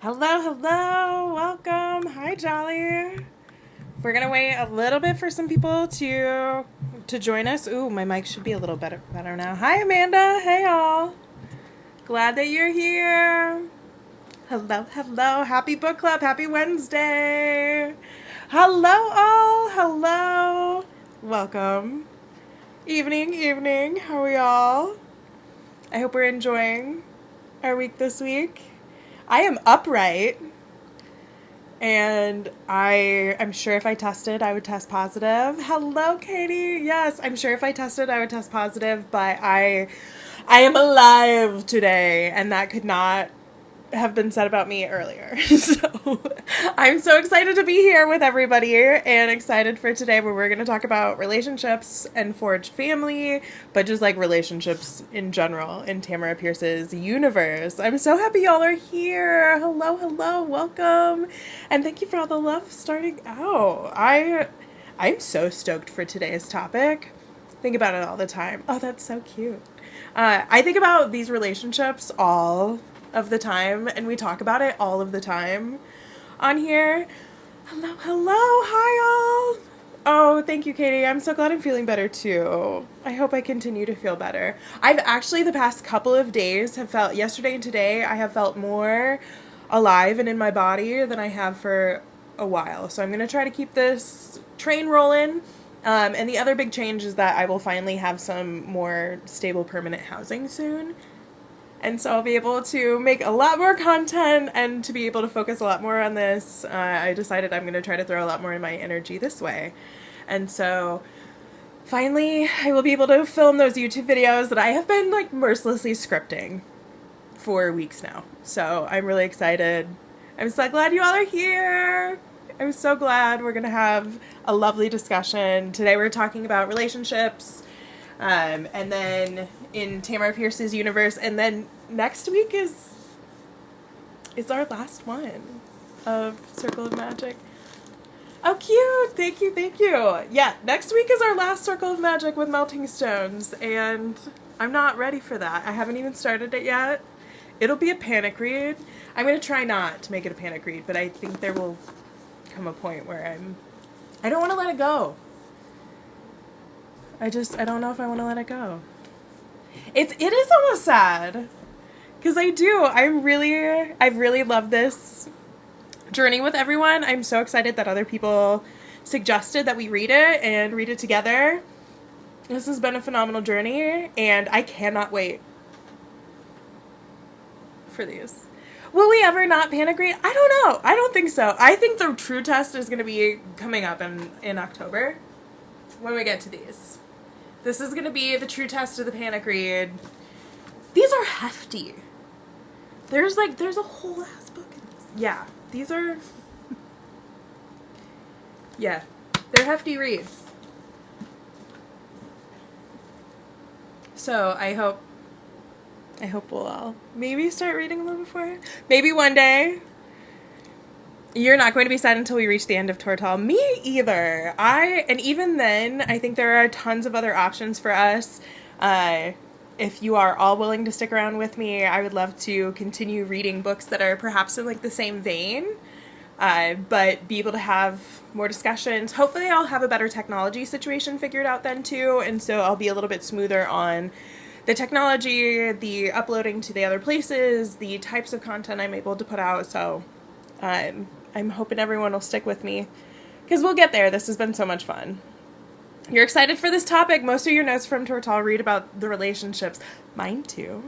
Hello, hello, welcome. Hi, Jolly. We're gonna wait a little bit for some people to join us. Ooh, my mic should be a little better now. Hi, Amanda. Hey, all. Glad that you're here. Hello, hello. Happy book club. Happy Wednesday. Hello, all. Hello. Welcome. Evening. How are we all? I hope we're enjoying our week this week. I am upright. And I'm sure if I tested, I would test positive. Hello, Katie. Yes, I'm sure if I tested, I would test positive, but I am alive today, and that could not have been said about me earlier. So I'm so excited to be here with everybody and excited for today where we're going to talk about relationships and forged family, but just like relationships in general in Tamora Pierce's universe. I'm so happy y'all are here. Hello, welcome. And thank you for all the love starting out. I'm so stoked for today's topic. Think about it all the time. Oh, that's so cute. I think about these relationships all of the time, and we talk about it all of the time on here. Hello, hi all. Oh, thank you, Katie. I'm so glad I'm feeling better too. I hope I continue to feel better. I've actually the past couple of days have felt, yesterday and today, I have felt more alive and in my body than I have for a while. So I'm going to try to keep this train rolling. And the other big change is that I will finally have some more stable permanent housing soon. And so I'll be able to make a lot more content and to be able to focus a lot more on this. I decided I'm going to try to throw a lot more of my energy this way. And so finally I will be able to film those YouTube videos that I have been like mercilessly scripting for weeks now. So I'm really excited. I'm so glad you all are here. I'm so glad we're going to have a lovely discussion. Today we're talking about relationships. And then in Tamora Pierce's universe, and then next week is our last one of Circle of Magic. Oh, cute! Thank you. Yeah, next week is our last Circle of Magic with Melting Stones, and I'm not ready for that. I haven't even started it yet. It'll be a panic read. I'm going to try not to make it a panic read, but I think there will come a point where I don't want to let it go. I don't know if I want to let it go. It is almost sad. Because I've really loved this journey with everyone. I'm so excited that other people suggested that we read it and read it together. This has been a phenomenal journey, and I cannot wait for these. Will we ever not panic read? I don't know. I don't think so. I think the true test is going to be coming up in October when we get to these. This is going to be the true test of the panic read. These are hefty. There's a whole ass book in this. Yeah, these are... Yeah, they're hefty reads. So I hope we'll all maybe start reading a little before. Maybe one day. You're not going to be sad until we reach the end of Tortal. Me either. And even then, I think there are tons of other options for us. If you are all willing to stick around with me, I would love to continue reading books that are perhaps in like the same vein, but be able to have more discussions. Hopefully I'll have a better technology situation figured out then too, and so I'll be a little bit smoother on the technology, the uploading to the other places, the types of content I'm able to put out. So I'm hoping everyone will stick with me because we'll get there. This has been so much fun. You're excited for this topic. Most of your notes from Tortal read about the relationships. Mine too.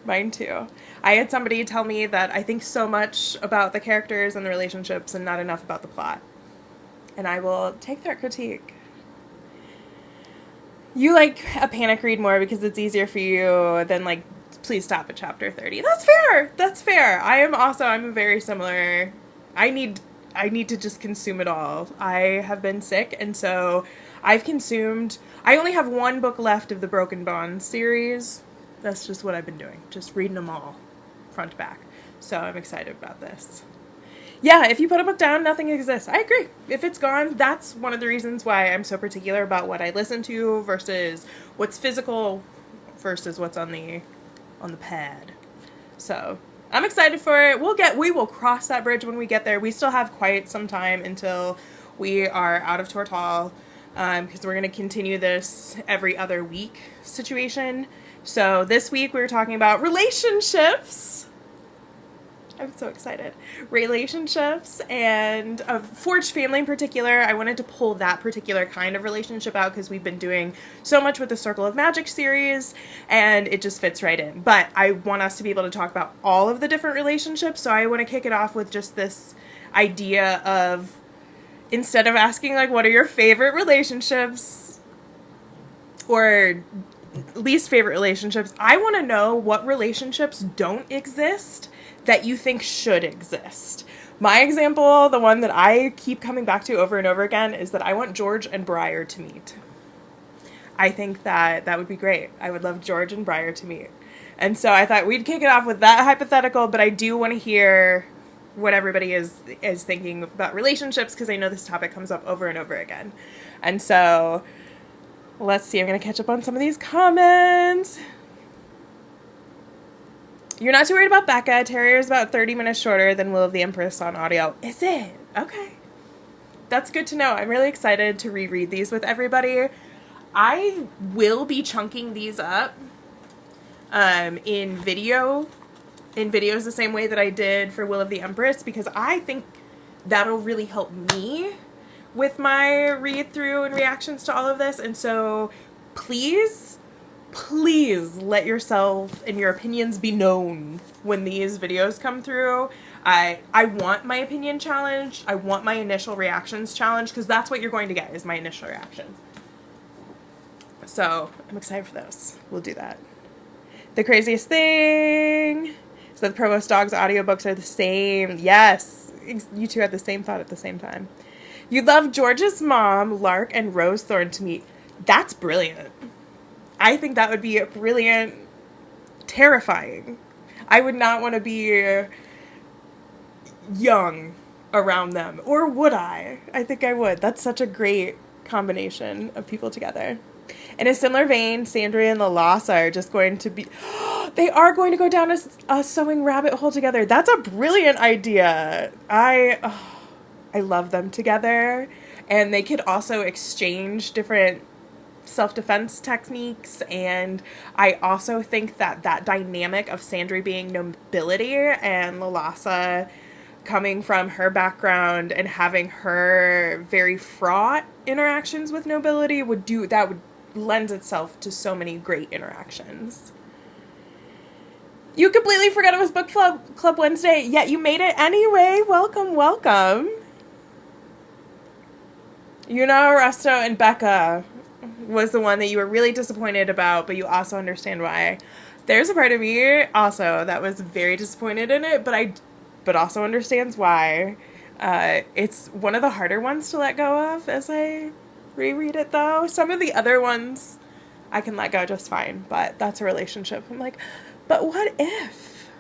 I had somebody tell me that I think so much about the characters and the relationships and not enough about the plot. And I will take that critique. You like a panic read more because it's easier for you than like, please stop at chapter 30. That's fair. I'm very similar. I need to just consume it all. I have been sick, and so I only have one book left of the Broken Bonds series. That's just what I've been doing. Just reading them all, front to back. So I'm excited about this. Yeah, if you put a book down, nothing exists. I agree. If it's gone, that's one of the reasons why I'm so particular about what I listen to versus what's physical versus what's on the pad. So I'm excited for it. We will cross that bridge when we get there. We still have quite some time until we are out of Tortal, because we're going to continue this every other week situation. So this week we were talking about relationships. I'm so excited. Relationships and Forged Family in particular. I wanted to pull that particular kind of relationship out because we've been doing so much with the Circle of Magic series and it just fits right in. But I want us to be able to talk about all of the different relationships. So I want to kick it off with just this idea of, instead of asking like, what are your favorite relationships or least favorite relationships, I want to know what relationships don't exist that you think should exist. My example, the one that I keep coming back to over and over again, is that I want George and Briar to meet. I think that would be great. I would love George and Briar to meet. And so I thought we'd kick it off with that hypothetical, but I do want to hear what everybody is thinking about relationships, because I know this topic comes up over and over again. And so let's see, I'm going to catch up on some of these comments. You're not too worried about Becca. Terrier's about 30 minutes shorter than Will of the Empress on audio. Is it? Okay. That's good to know. I'm really excited to reread these with everybody. I will be chunking these up in videos the same way that I did for Will of the Empress, because I think that'll really help me with my read through and reactions to all of this. And so please let yourself and your opinions be known when these videos come through. I want my opinion challenged. I want my initial reactions challenged, because that's what you're going to get, is my initial reactions. So I'm excited for those. We'll do that. The craziest thing is that the Provost Dogs audiobooks are the same. Yes, you two had the same thought at the same time. You'd love George's mom, Lark, and Rosethorn to meet. That's brilliant. I think that would be brilliant. Terrifying. I would not want to be young around them. Or would I? I think I would. That's such a great combination of people together. In a similar vein, Sandra and Lalasa are just going to be... They are going to go down a sewing rabbit hole together. That's a brilliant idea. I love them together. And they could also exchange different self-defense techniques, and I also think that dynamic of Sandra being nobility and Lalasa coming from her background and having her very fraught interactions with nobility would lend itself to so many great interactions. You completely forgot it was Book Club Wednesday, yet you made it anyway. Welcome. You know, Resto and Becca was the one that you were really disappointed about, but you also understand why. There's a part of me also that was very disappointed in it, but also understands why. It's one of the harder ones to let go of as I reread it, though. Some of the other ones I can let go just fine, but that's a relationship. I'm like, but what if?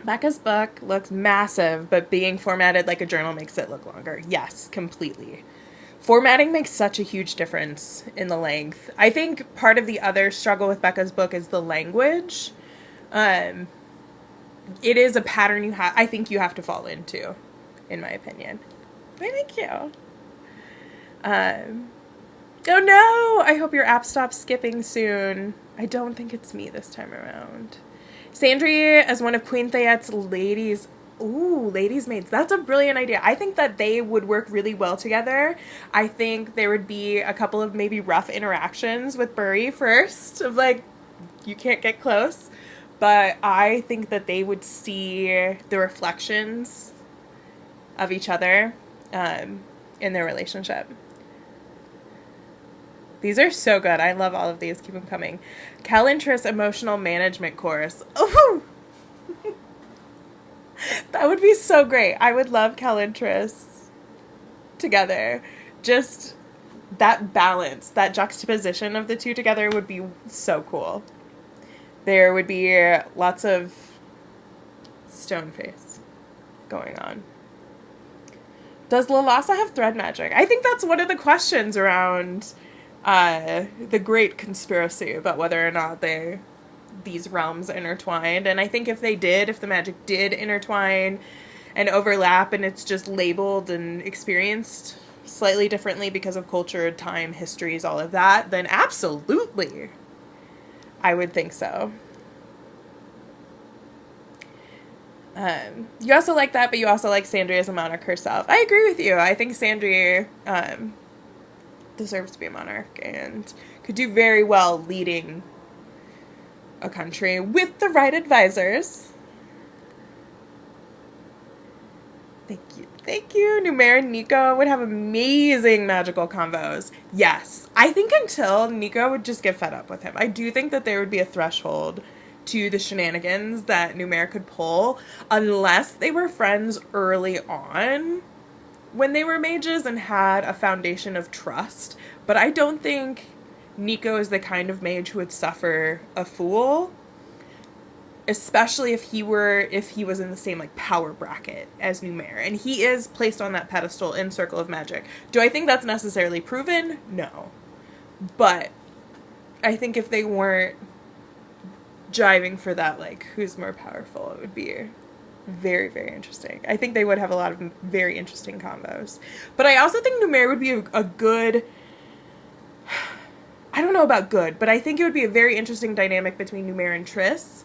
Becca's book looks massive, but being formatted like a journal makes it look longer. Yes, completely. Formatting makes such a huge difference in the length. I think part of the other struggle with Becca's book is the language. It is a pattern I think you have to fall into, in my opinion. Thank you. Oh no! I hope your app stops skipping soon. I don't think it's me this time around. Sandry as one of Queen Thayette's ladies. Ooh, ladies' maids. That's a brilliant idea. I think that they would work really well together. I think there would be a couple of maybe rough interactions with Burry first, of like, you can't get close. But I think that they would see the reflections of each other in their relationship. These are so good. I love all of these. Keep them coming. Calintris Emotional Management Course. Ooh! That would be so great. I would love Calintris together. Just that balance, that juxtaposition of the two together would be so cool. There would be lots of stone face going on. Does Lalasa have thread magic? I think that's one of the questions around the great conspiracy about whether or not they these realms intertwined. And I think if the magic did intertwine and overlap, and it's just labeled and experienced slightly differently because of culture, time, histories, all of that, then absolutely I would think so. You also like that, but you also like Sandry as a monarch herself. I agree with you. I think Sandry deserves to be a monarch and could do very well leading a country with the right advisors. Thank you. Thank you. Numair and Nico would have amazing magical combos. Yes. I think until Nico would just get fed up with him. I do think that there would be a threshold to the shenanigans that Numair could pull unless they were friends early on when they were mages and had a foundation of trust. But I don't think Nico is the kind of mage who would suffer a fool, especially if he was in the same like power bracket as Numair, and he is placed on that pedestal in Circle of Magic. Do I think that's necessarily proven? No. But I think if they weren't jiving for that, like, who's more powerful, it would be very, very interesting. I think they would have a lot of very interesting combos. But I also think Numair would be a good... I don't know about good, but I think it would be a very interesting dynamic between Numair and Triss,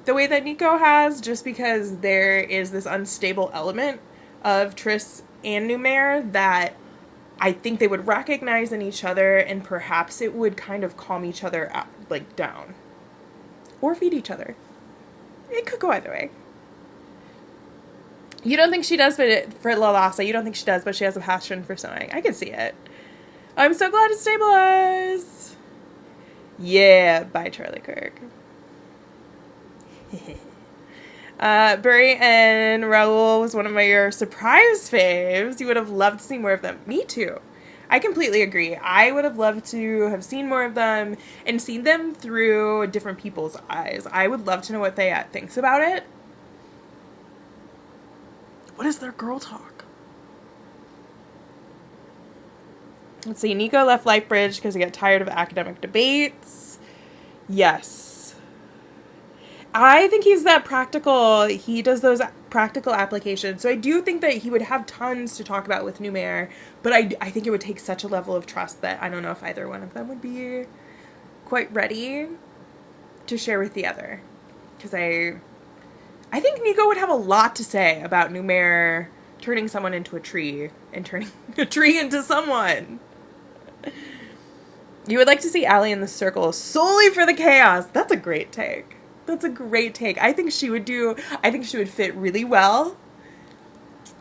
the way that Nico has, just because there is this unstable element of Triss and Numair that I think they would recognize in each other, and perhaps it would kind of calm each other out, like, down. Or feed each other. It could go either way. You don't think she does, but for Lalasa, you don't think she does, but she has a passion for sewing. I can see it. I'm so glad it's stabilized. Yeah, bye, Charlie Kirk. Burry and Raoul was one of your surprise faves. You would have loved to see more of them. Me too. I completely agree. I would have loved to have seen more of them and seen them through different people's eyes. I would love to know what they thinks about it. What is their girl talk? Let's see. Nico left Lightbridge because he got tired of academic debates. Yes. I think he's that practical. He does those practical applications. So I do think that he would have tons to talk about with Numair, but I think it would take such a level of trust that I don't know if either one of them would be quite ready to share with the other. Because I think Nico would have a lot to say about Numair turning someone into a tree and turning a tree into someone. You would like to see Allie in the circle solely for the chaos. That's a great take. That's a great take. I think she would fit really well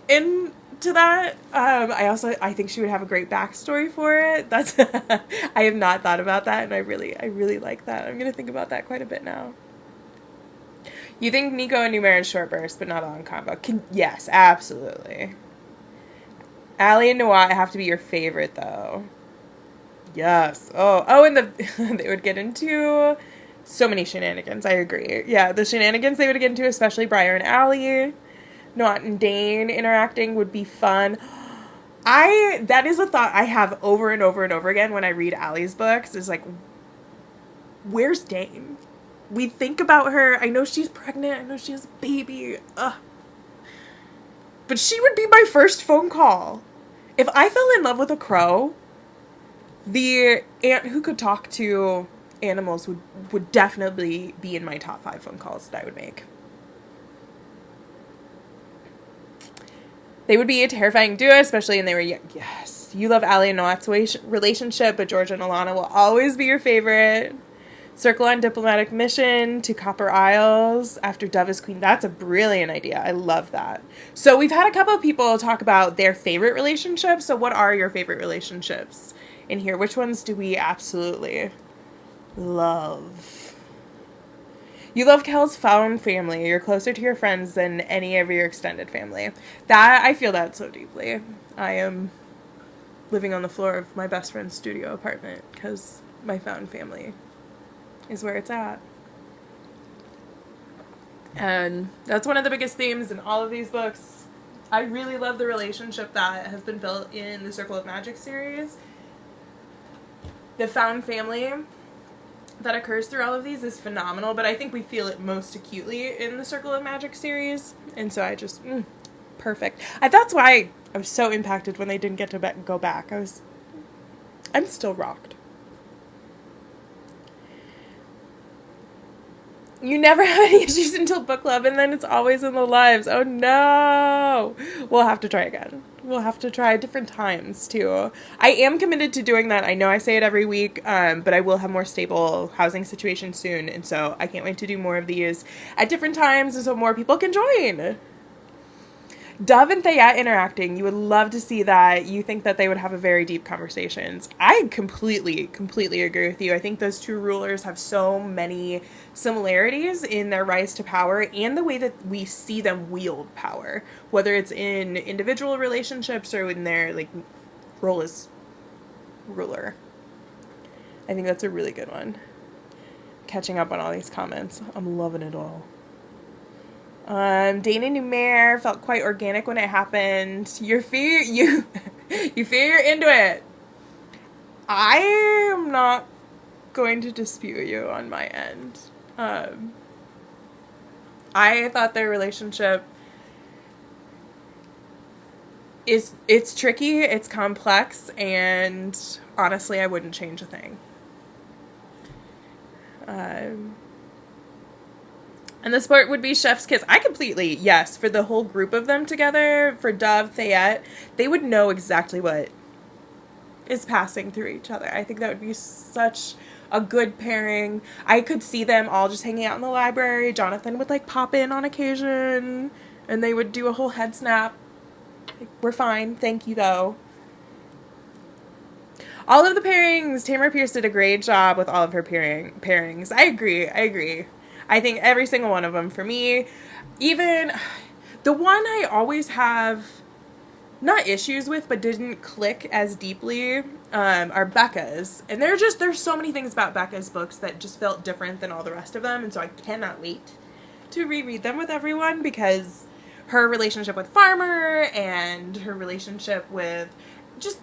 into that. I think she would have a great backstory for it. That's I have not thought about that, and I really like that. I'm gonna think about that quite a bit now. You think Nico and Numair is short burst, but not on combo? Yes, absolutely. Allie and Noah have to be your favorite, though. Yes. Oh, and they would get into so many shenanigans. I agree. Yeah, the shenanigans they would get into, especially Briar and Allie, Not and Dane interacting would be fun. That is a thought I have over and over and over again when I read Allie's books, is like, where's Dane? We think about her. I know she's pregnant. I know she has a baby. Ugh. But she would be my first phone call. If I fell in love with a crow, the aunt who could talk to animals would definitely be in my top 5 phone calls that I would make. They would be a terrifying duo, especially when they were young. Yes. You love Allie and Noat's relationship, but Georgia and Alana will always be your favorite. Circle on diplomatic mission to Copper Isles after Dove is queen. That's a brilliant idea. I love that. So we've had a couple of people talk about their favorite relationships. So what are your favorite relationships in here? Which ones do we absolutely love? You love Kel's found family. You're closer to your friends than any of your extended family. I feel that so deeply. I am living on the floor of my best friend's studio apartment because my found family is where it's at. And that's one of the biggest themes in all of these books. I really love the relationship that has been built in the Circle of Magic series. The found family that occurs through all of these is phenomenal, but I think we feel it most acutely in the Circle of Magic series, and so I just, perfect. That's why I was so impacted when they didn't get to go back. I'm still rocked. You never have any issues until book club, and then it's always in the lives. Oh no! We'll have to try again. We'll have to try different times, too. I am committed to doing that. I know I say it every week, but I will have more stable housing situation soon, and so I can't wait to do more of these at different times so more people can join. Dove and Thayette interacting. You would love to see that. You think that they would have a very deep conversations. I completely agree with you. I think those two rulers have so many similarities in their rise to power and the way that we see them wield power, whether it's in individual relationships or in their like role as ruler. I think that's a really good one. Catching up on all these comments. I'm loving it all. Dana Numair felt quite organic when it happened. You fear you're into it. I am not going to dispute you on my end. I thought their relationship it's tricky, it's complex, and honestly, I wouldn't change a thing. And the sport would be Chef's Kiss. Yes, for the whole group of them together, for Dove, Thayette, they would know exactly what is passing through each other. I think that would be such a good pairing. I could see them all just hanging out in the library. Jonathan would, like, pop in on occasion, and they would do a whole head snap. Like, we're fine. Thank you, though. All of the pairings. Tamora Pierce did a great job with all of her pairings. I agree. I think every single one of them for me. Even the one I always have not issues with but didn't click as deeply are Becca's. And there's so many things about Becca's books that just felt different than all the rest of them, and so I cannot wait to reread them with everyone, because her relationship with Farmer and her relationship with just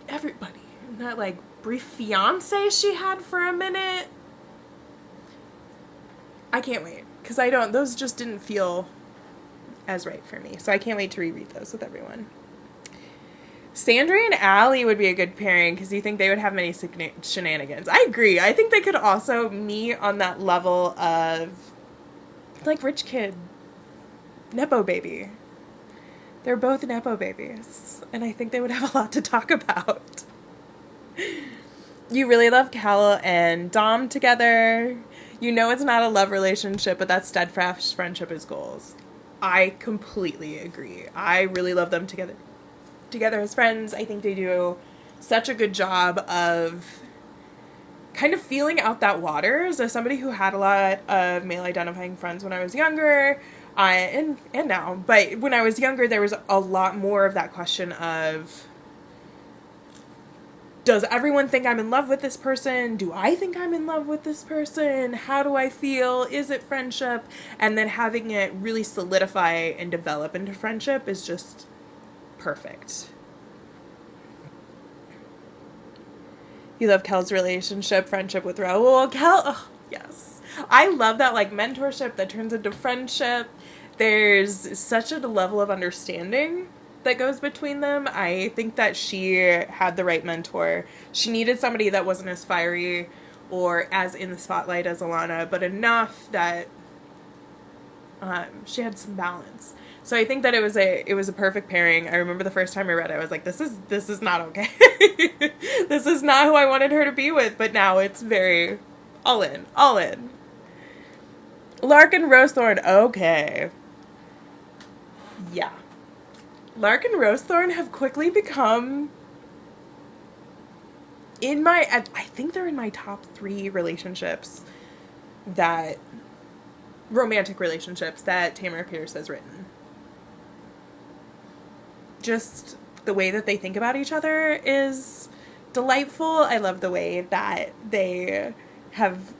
everybody. That like brief fiance she had for a minute. I can't wait, because those just didn't feel as right for me. So I can't wait to reread those with everyone. Sandra and Allie would be a good pairing, because you think they would have many shenanigans. I agree. I think they could also meet on that level of, like, rich kid, Nepo baby. They're both Nepo babies, and I think they would have a lot to talk about. You really love Cal and Dom together. You know it's not a love relationship, but that steadfast friendship is goals. I completely agree. I really love them together as friends. I think they do such a good job of kind of feeling out that waters. As somebody who had a lot of male identifying friends when I was younger, and now, but when I was younger, there was a lot more of that question of, does everyone think I'm in love with this person? Do I think I'm in love with this person? How do I feel? Is it friendship? And then having it really solidify and develop into friendship is just perfect. You love Kel's friendship with Raul. Yes. I love that, like, mentorship that turns into friendship. There's such a level of understanding that goes between them. I think that she had the right mentor. She needed somebody that wasn't as fiery or as in the spotlight as Alana, but enough that she had some balance. So I think that it was a perfect pairing. I remember the first time I read it, I was like, this is not okay. This is not who I wanted her to be with, but now it's very all in. Lark and Rosethorn, okay. Yeah. Lark and Rosethorn have quickly become I think they're in my top 3 romantic relationships that Tamora Pierce has written. Just the way that they think about each other is delightful. I love the way that they have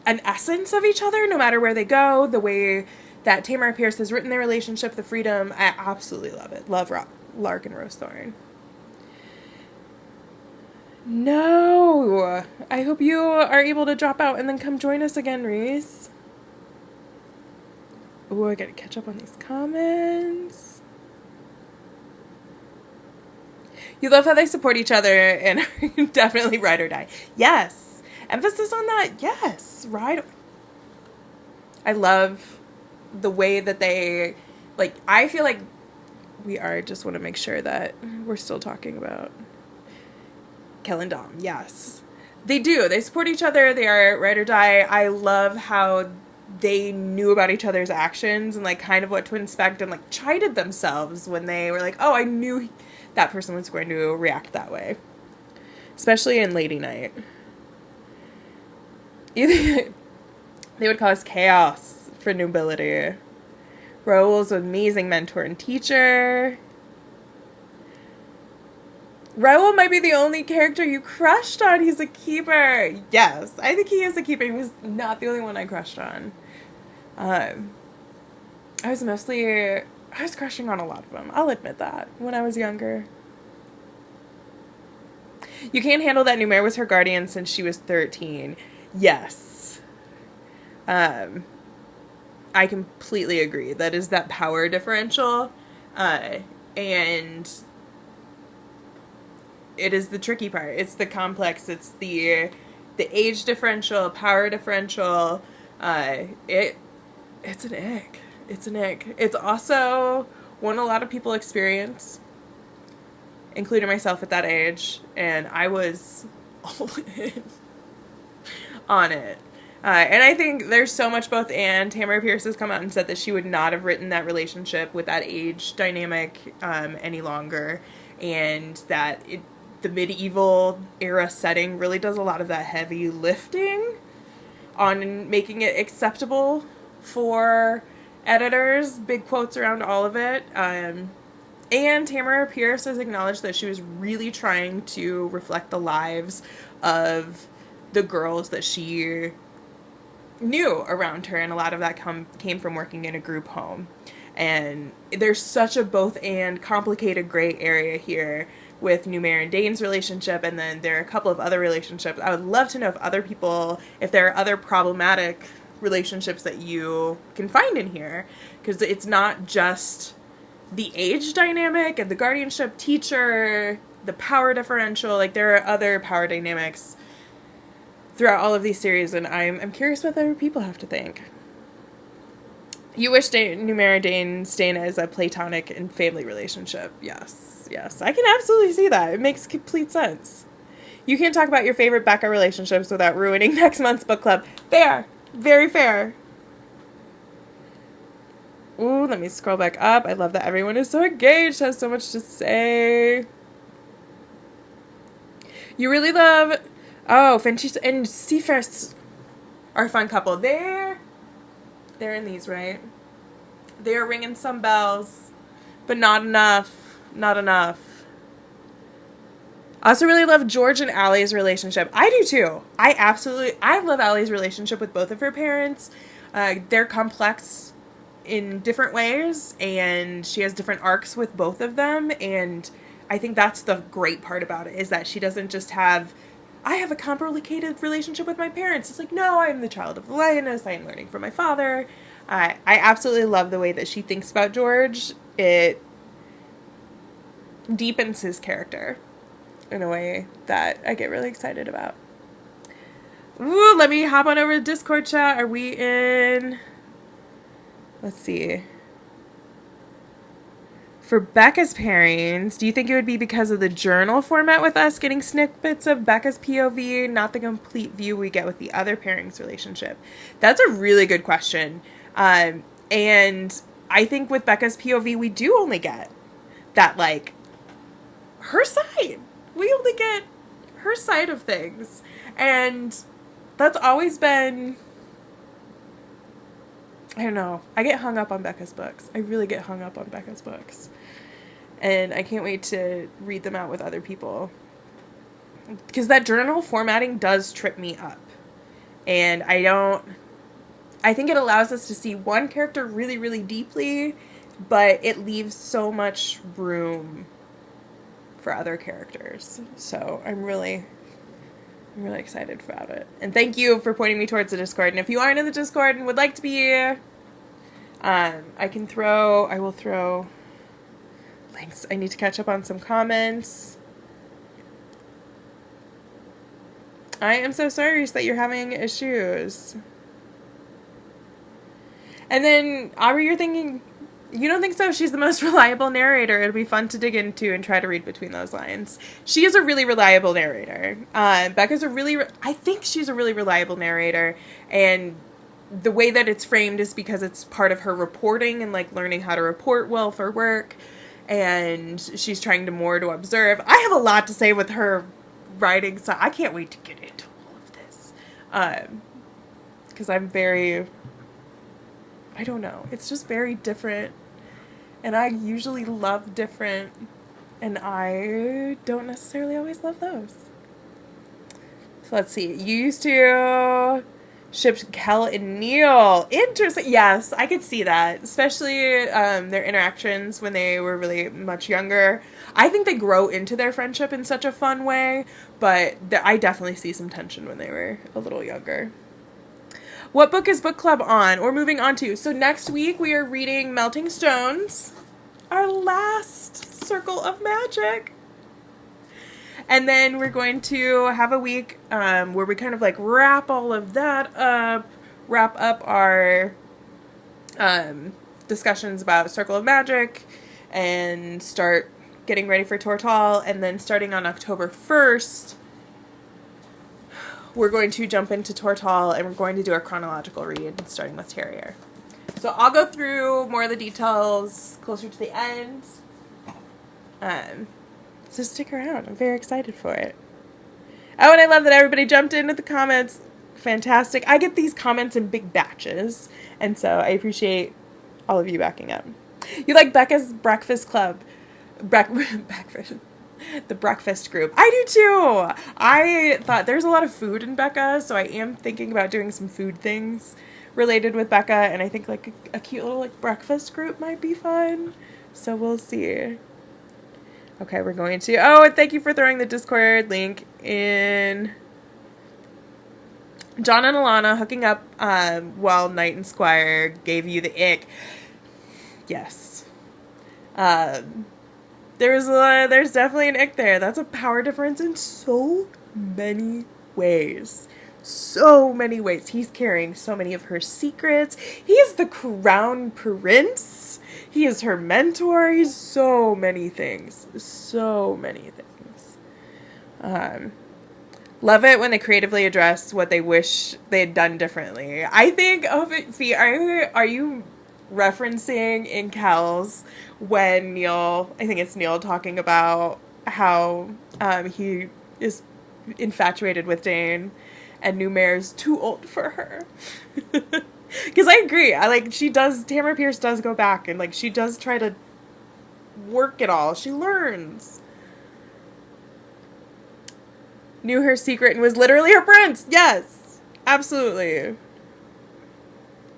an essence of each other no matter where they go. The way that Tamora Pierce has written their relationship, the freedom, I absolutely love it. Love Lark and Rosethorn. No! I hope you are able to drop out and then come join us again, Reese. Ooh, I gotta catch up on these comments. You love how they support each other and are definitely ride or die. Yes. Emphasis on that. Yes. Ride. I love the way that they, like, I feel like we are, just want to make sure that we're still talking about Kel and Dom. Yes. They do. They support each other. They are ride or die. I love how they knew about each other's actions and, like, kind of what to expect and, like, chided themselves when they were like, oh, I knew that person was going to react that way. Especially in Lady Night. They would cause chaos for nobility. Raoul's an amazing mentor and teacher. Raoul might be the only character you crushed on. He's a keeper. Yes, I think he is a keeper. He was not the only one I crushed on. I was crushing on a lot of them. I'll admit that. When I was younger. You can't handle that Numair was her guardian since she was 13. Yes. I completely agree. That is that power differential. And it is the tricky part. It's the complex. It's the age differential, power differential. It's an ick. It's an ick. It's also one a lot of people experience, including myself at that age, and I was all in on it. And I think there's so much both and. Tamora Pierce has come out and said that she would not have written that relationship with that age dynamic any longer, and that the medieval era setting really does a lot of that heavy lifting on making it acceptable for editors. Big quotes around all of it. And Tamora Pierce has acknowledged that she was really trying to reflect the lives of the girls that she knew around her, and a lot of that came from working in a group home. And there's such a both and complicated gray area here with Numair and Dane's relationship, and then there are a couple of other relationships. I would love to know if there are other problematic relationships that you can find in here, because it's not just the age dynamic and the guardianship teacher, the power differential. Like, there are other power dynamics throughout all of these series, and I'm curious what other people have to think. You wish Numair and Dane staying as a platonic and family relationship. Yes, I can absolutely see that. It makes complete sense. You can't talk about your favorite Becca relationships without ruining next month's book club. Fair. Very fair. Ooh, let me scroll back up. I love that everyone is so engaged, has so much to say. You really love... Oh, Finchie and Seafirst are a fun couple. They're in these, right? They're ringing some bells, but not enough. Not enough. I also really love George and Allie's relationship. I do too. I love Allie's relationship with both of her parents. They're complex in different ways, and she has different arcs with both of them, and I think that's the great part about it, is that she doesn't just have... I have a complicated relationship with my parents. It's like, no, I'm the child of the lioness. I am learning from my father. I absolutely love the way that she thinks about George. It deepens his character in a way that I get really excited about. Ooh, let me hop on over to Discord chat. Are we in... Let's see. For Becca's pairings, do you think it would be because of the journal format with us getting snippets of Becca's POV, not the complete view we get with the other pairings relationship? That's a really good question. And I think with Becca's POV, we do only get that, like, her side. We only get her side of things. And that's always been... I don't know. I get hung up on Becca's books. I really get hung up on Becca's books. And I can't wait to read them out with other people. Because that journal formatting does trip me up. And I think it allows us to see one character really, really deeply, but it leaves so much room for other characters. So I'm really I'm really excited about it. And thank you for pointing me towards the Discord. And if you aren't in the Discord and would like to be, I will throw links. I need to catch up on some comments. I am so sorry that you're having issues. And then, Aubrey, you're thinking, you don't think so? She's the most reliable narrator. It'll be fun to dig into and try to read between those lines. She is a really reliable narrator. Becca's I think she's a really reliable narrator. And the way that it's framed is because it's part of her reporting and, like, learning how to report well for work. And she's trying to observe. I have a lot to say with her writing, so I can't wait to get into all of this. Because I'm I don't know. It's just very different. And I usually love different. And I don't necessarily always love those. So let's see. You used to ship Kel and Neil. Interesting. Yes, I could see that. Especially their interactions when they were really much younger. I think they grow into their friendship in such a fun way. But I definitely see some tension when they were a little younger. What book is book club on or moving on to? So next week we are reading Melting Stones, our last Circle of Magic. And then we're going to have a week where we kind of like wrap all of that up, wrap up our discussions about Circle of Magic and start getting ready for Tortall. And then starting on October 1st, we're going to jump into Tortall and we're going to do a chronological read starting with Terrier. So I'll go through more of the details closer to the end. So stick around. I'm very excited for it. Oh, and I love that everybody jumped in with the comments. Fantastic. I get these comments in big batches, and so I appreciate all of you backing up. You like Becca's Breakfast Club. Breakfast. The breakfast group. I do too. I thought there's a lot of food in Becca, so I am thinking about doing some food things related with Becca, and I think like a cute little like breakfast group might be fun. So we'll see. Okay, we're going to... Oh, and thank you for throwing the Discord link in. John and Alana hooking up while Knight and Squire gave you the ick. Yes. There's definitely an ick there. That's a power difference in so many ways. So many ways. He's carrying so many of her secrets. He is the crown prince. He is her mentor. He's so many things. So many things. Love it when they creatively address what they wish they had done differently. I think of it, Fee, are you referencing in Kel's when Neil, I think it's Neil talking about how he is infatuated with Dane and Numair's too old for her. Because I agree. Tamara Pierce does go back and like she does try to work it all. She learns. Knew her secret and was literally her prince. Yes, absolutely.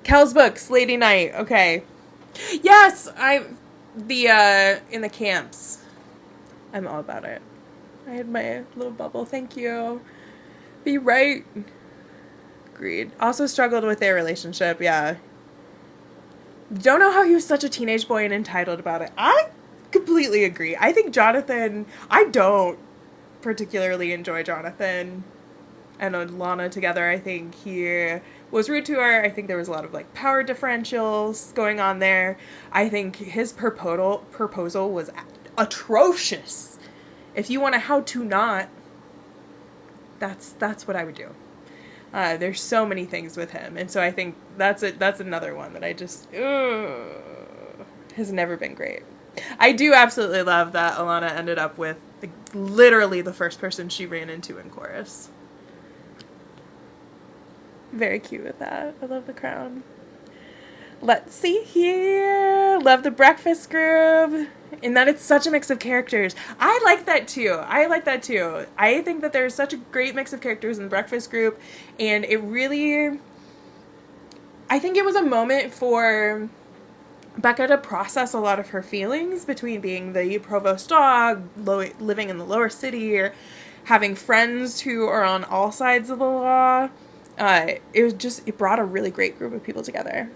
Kel's books, Lady Knight. Okay. Yes, in the camps. I'm all about it. I had my little bubble. Thank you. Be right. Agreed. Also struggled with their relationship. Yeah. Don't know how he was such a teenage boy and entitled about it. I completely agree. I think Jonathan, I don't particularly enjoy Jonathan and Alana together. I think he was rude to her. I think there was a lot of like power differentials going on there. I think his proposal was atrocious. If you want a how to not, that's what I would do. There's so many things with him, and so I think that's another one that I just has never been great. I do absolutely love that Alana ended up with literally the first person she ran into in chorus. Very cute with that. I love the crown. Let's see here. Love the breakfast group. And that it's such a mix of characters. I like that too. I think that there's such a great mix of characters in the breakfast group. And it really... I think it was a moment for Becca to process a lot of her feelings between being the provost dog, living in the lower city, having friends who are on all sides of the law. It brought a really great group of people together.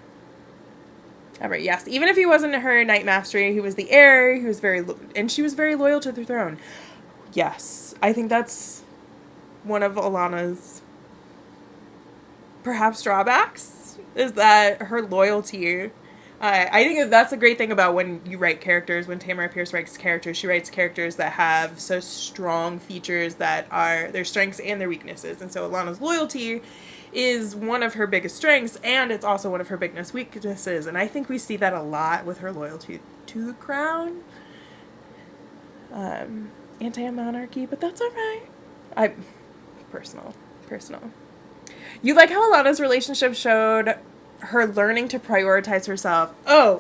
All right, yes. Even if he wasn't her Knight Mastery, he was the heir. He was and she was very loyal to the throne. Yes, I think that's one of Alana's perhaps drawbacks, is that her loyalty. I think that's a great thing about when you write characters. When Tamora Pierce writes characters, she writes characters that have so strong features that are their strengths and their weaknesses. And so Alana's loyalty is one of her biggest strengths, and it's also one of her biggest weaknesses. And I think we see that a lot with her loyalty to the crown. Anti-monarchy, but that's alright. Personal. You like how Alana's relationship showed her learning to prioritize herself. Oh,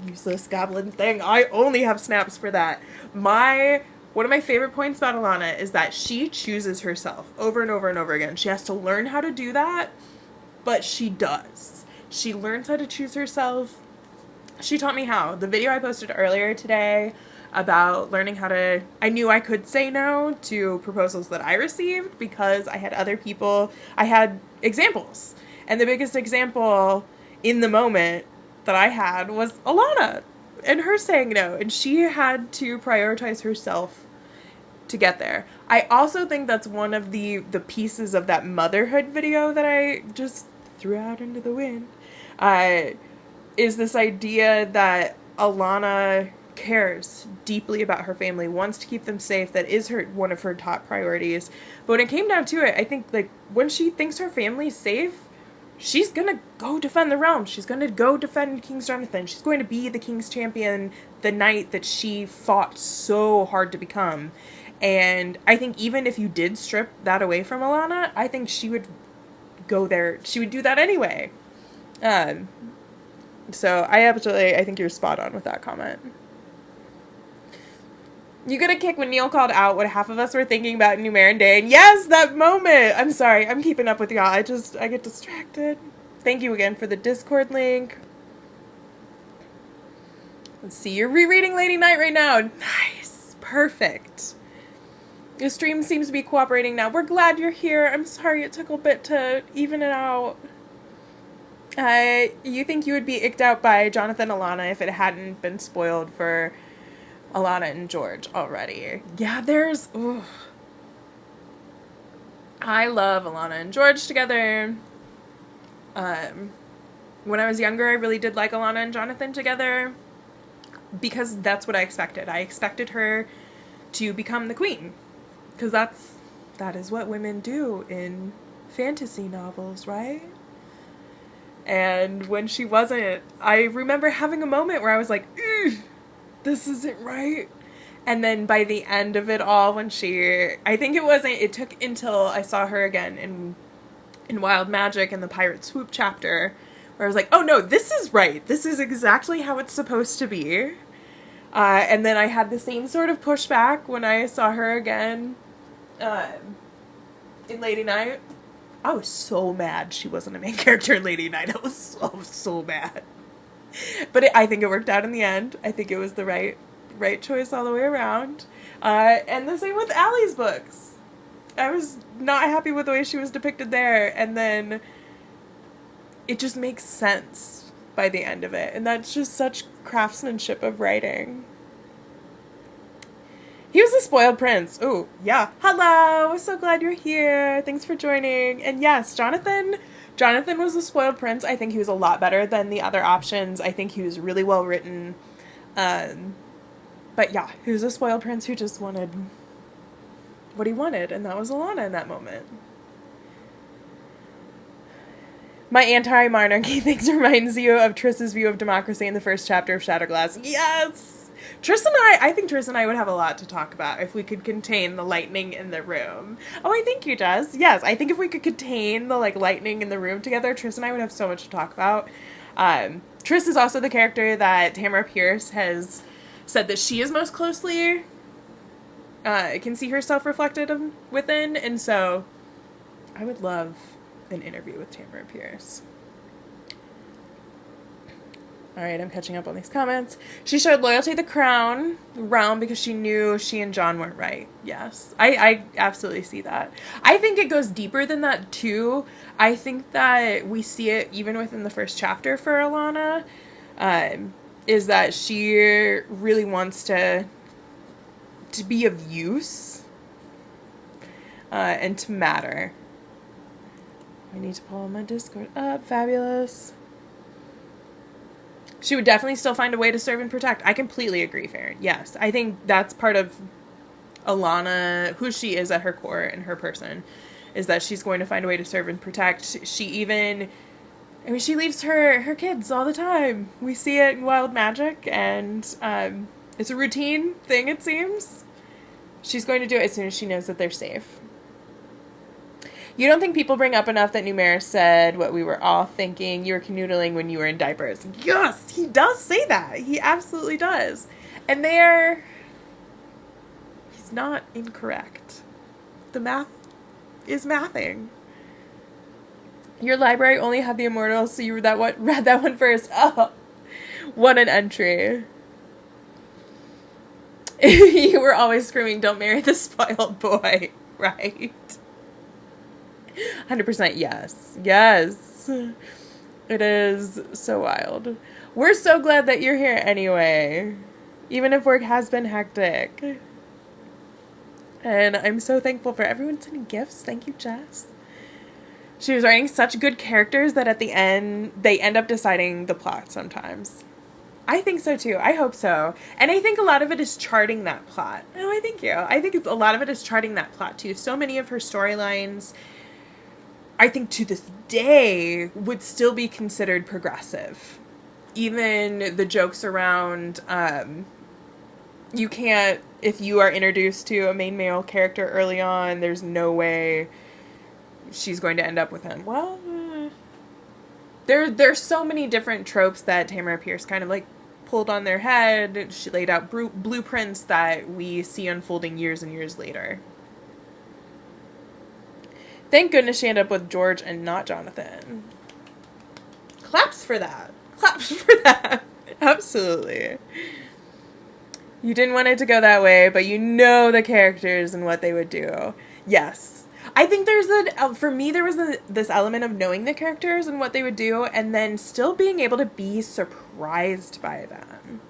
useless goblin thing. I only have snaps for that. One of my favorite points about Alana is that she chooses herself over and over and over again. She has to learn how to do that, but she does. She learns how to choose herself. She taught me how. The video I posted earlier today about learning how to... I knew I could say no to proposals that I received because I had other people... I had examples. And the biggest example in the moment that I had was Alana and her saying no. And she had to prioritize herself to get there. I also think that's one of the pieces of that motherhood video that I just threw out into the wind. Is this idea that Alana cares deeply about her family, wants to keep them safe. That is one of her top priorities. But when it came down to it, I think like when she thinks her family's safe, she's gonna go defend the realm. She's gonna go defend King Jonathan. She's going to be the king's champion, the knight that she fought so hard to become. And I think even if you did strip that away from Alana, I think she would go there. She would do that anyway. So I think you're spot on with that comment. You got a kick when Neil called out what half of us were thinking about New Dane. Yes, that moment! I'm sorry, I'm keeping up with y'all. I get distracted. Thank you again for the Discord link. Let's see, you're rereading Lady Knight right now. Nice. Perfect. Your stream seems to be cooperating now. We're glad you're here. I'm sorry it took a bit to even it out. You think you would be icked out by Jonathan Alana if it hadn't been spoiled for Alana and George already? Yeah, I love Alana and George together. When I was younger, I really did like Alana and Jonathan together because that's what I expected. I expected her to become the queen because that is what women do in fantasy novels, right? And when she wasn't, I remember having a moment where I was like, this isn't right. And then by the end of it all, when it took until I saw her again in Wild Magic in the Pirate Swoop chapter, where I was like, oh no, this is right. This is exactly how it's supposed to be. And then I had the same sort of pushback when I saw her again in Lady Knight. I was so mad she wasn't a main character in Lady Knight. I was so mad. But I think it worked out in the end. I think it was the right choice all the way around. And the same with Allie's books. I was not happy with the way she was depicted there. And then it just makes sense by the end of it. And that's just such craftsmanship of writing. He was a spoiled prince. Oh, yeah. Hello. So glad you're here. Thanks for joining. And yes, Jonathan was a spoiled prince. I think he was a lot better than the other options. I think he was really well written. But yeah, he was a spoiled prince who just wanted what he wanted, and that was Alana in that moment. My anti-monarchy things reminds you of Triss's view of democracy in the first chapter of Shatterglass. Yes! I think Triss and I would have a lot to talk about if we could contain the lightning in the room. Oh, I think you does. Yes, I think if we could contain the lightning in the room together, Triss and I would have so much to talk about. Triss is also the character that Tamora Pierce has said that she is most closely can see herself reflected within, and so I would love an interview with Tamora Pierce. All right, I'm catching up on these comments. She showed loyalty to the crown realm because she knew she and John weren't right. Yes, I absolutely see that. I think it goes deeper than that, too. I think that we see it even within the first chapter for Alana, is that she really wants to be of use and to matter. I need to pull my Discord up. Fabulous. She would definitely still find a way to serve and protect. I completely agree, Farron. Yes. I think that's part of Alana, who she is at her core and her person, is that she's going to find a way to serve and protect. She even, I mean, she leaves her kids all the time. We see it in Wild Magic, and it's a routine thing, it seems. She's going to do it as soon as she knows that they're safe. You don't think people bring up enough that Numaris said what we were all thinking? You were canoodling when you were in diapers. Yes, he does say that. He absolutely does. And he's not incorrect. The math is mathing. Your library only had the Immortals, so you read that one first. Oh, what an entry. You were always screaming, don't marry the spoiled boy, right? 100% yes. Yes. It is so wild. We're so glad that you're here anyway. Even if work has been hectic. And I'm so thankful for everyone sending gifts. Thank you, Jess. She was writing such good characters that at the end, they end up deciding the plot sometimes. I think so too. I hope so. And I think a lot of it is charting that plot. Oh, I thank you. I think a lot of it is charting that plot too. So many of her storylines, I think to this day, would still be considered progressive. Even the jokes around, you can't, if you are introduced to a main male character early on, there's no way she's going to end up with him. Well, there's so many different tropes that Tamora Pierce kind of like pulled on their head. She laid out blueprints that we see unfolding years and years later. Thank goodness she ended up with George and not Jonathan. Claps for that. Claps for that. Absolutely. You didn't want it to go that way, but you know the characters and what they would do. Yes. I think for me, there was this element of knowing the characters and what they would do, and then still being able to be surprised by them.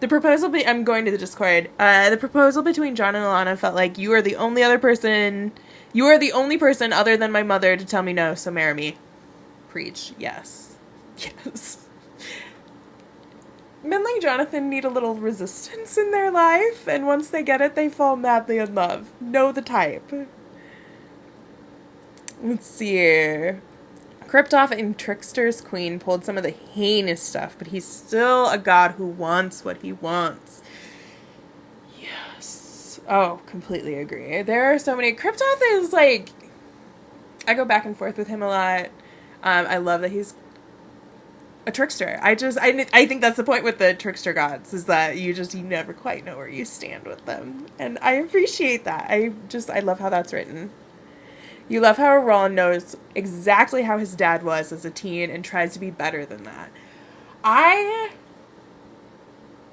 The proposal, I'm going to the Discord, the proposal between John and Alana felt like you are the only person other than my mother to tell me no, so marry me. Preach. Yes. Yes. Men like Jonathan need a little resistance in their life, and once they get it, they fall madly in love. Know the type. Let's see. Kryptov in Trickster's Queen pulled some of the heinous stuff, but he's still a god who wants what he wants. Yes. Oh, completely agree. There are so many. Kryptov is like, I go back and forth with him a lot. I love that he's a trickster. I think that's the point with the trickster gods, is that you never quite know where you stand with them. And I appreciate that. I love how that's written. You love how Roland knows exactly how his dad was as a teen and tries to be better than that. I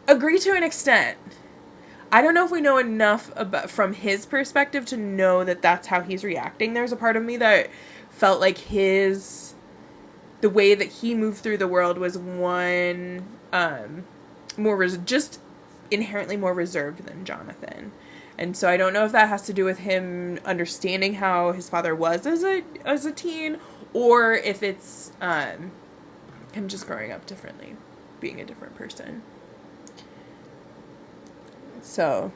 agree to an extent. I don't know if we know enough from his perspective to know that that's how he's reacting. There's a part of me that felt like the way that he moved through the world was one just inherently more reserved than Jonathan. And so I don't know if that has to do with him understanding how his father was as a teen, or if it's him just growing up differently, being a different person. So,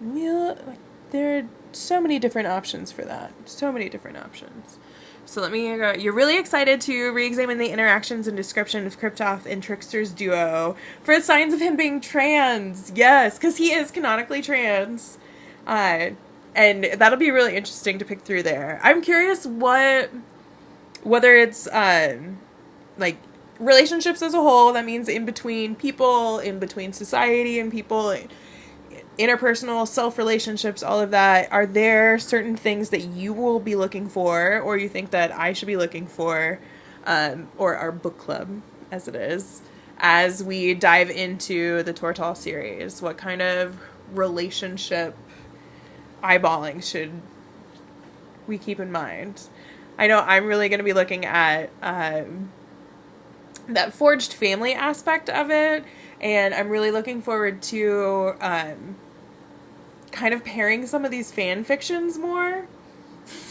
there are so many different options for that. So many different options. So let me go. You're really excited to re-examine the interactions and description of Kryptov and Trickster's duo for signs of him being trans. Yes, because he is canonically trans. And that'll be really interesting to pick through there. I'm curious whether it's, like, relationships as a whole, that means in between people, in between society and people, interpersonal self-relationships, all of that. Are there certain things that you will be looking for, or you think that I should be looking for, or our book club, as it is, as we dive into the Tortall series. What kind of relationship eyeballing should we keep in mind? I know I'm really going to be looking at that forged family aspect of it, and I'm really looking forward to kind of pairing some of these fan fictions more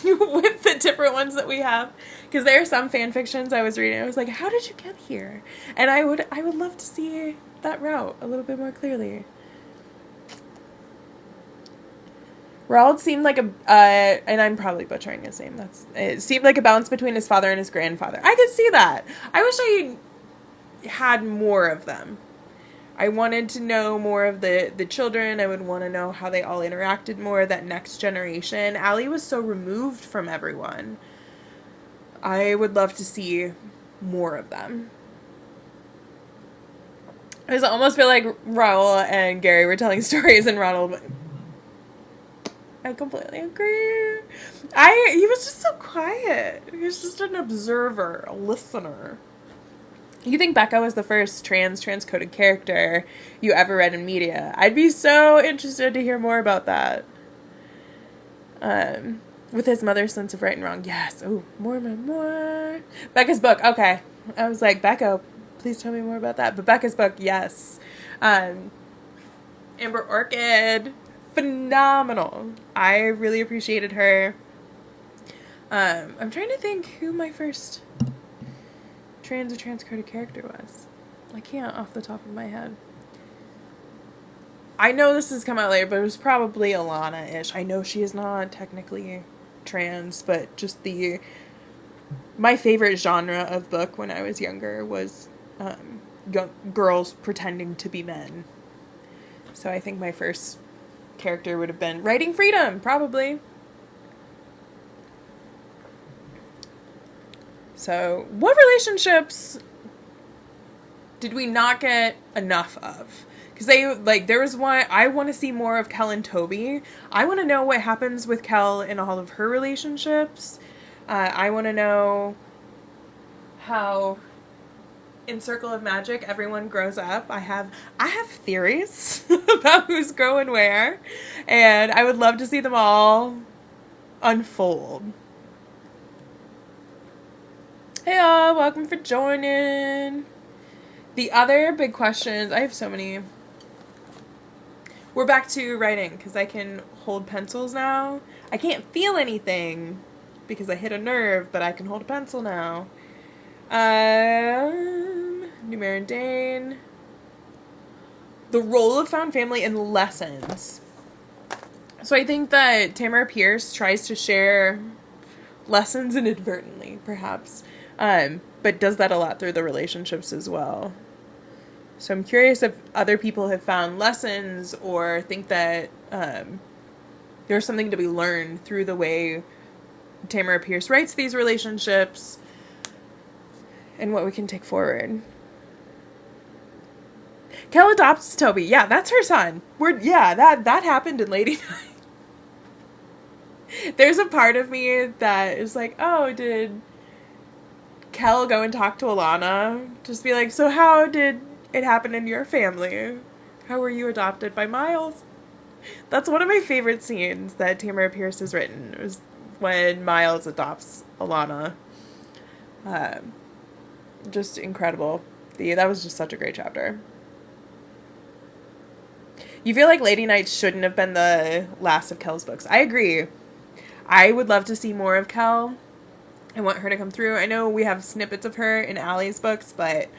with the different ones that we have, because there are some fan fictions I was reading, I was like, how did you get here? And I would love to see that route a little bit more clearly. Raoul seemed like and I'm probably butchering his name, it seemed like a balance between his father and his grandfather. I could see that. I wish I had more of them. I wanted to know more of the children. I would want to know how they all interacted more, that next generation. Allie was so removed from everyone. I would love to see more of them. I almost feel like Raoul and Gary were telling stories, and Ronald... I completely agree. He was just so quiet. He was just an observer, a listener. You think Becca was the first transcoded character you ever read in media? I'd be so interested to hear more about that. With his mother's sense of right and wrong. Yes. Oh, more. Becca's book. Okay. I was like, Becca, please tell me more about that. But Becca's book, yes. Amber Orchid, phenomenal. I really appreciated her. I'm trying to think who my first transcoded character was. I can't off the top of my head. I know this has come out later, but it was probably Alana-ish. I know she is not technically trans, but just my favorite genre of book when I was younger was girls pretending to be men. So I think my first character would have been Writing Freedom, probably. So, what relationships did we not get enough of? Because there was one, I want to see more of Kel and Toby. I want to know what happens with Kel in all of her relationships. I want to know how in Circle of Magic everyone grows up. I have theories about who's growing where, and I would love to see them all unfold. Hey all, welcome for joining. The other big questions, I have so many. We're back to writing because I can hold pencils now. I can't feel anything because I hit a nerve, but I can hold a pencil now. Numair and Dane. The role of found family in lessons. So I think that Tamora Pierce tries to share lessons inadvertently, perhaps. But does that a lot through the relationships as well. So I'm curious if other people have found lessons or think that there's something to be learned through the way Tamora Pierce writes these relationships and what we can take forward. Kel adopts Toby. Yeah, that's her son. That happened in Lady Night. There's a part of me that is like, oh, did Kel go and talk to Alana? Just be like, so how did it happen in your family? How were you adopted by Miles? That's one of my favorite scenes that Tamora Pierce has written, was when Miles adopts Alana. Just incredible. That was just such a great chapter. You feel like Lady Night shouldn't have been the last of Kel's books. I agree. I would love to see more of Kel. I want her to come through. I know we have snippets of her in Allie's books, but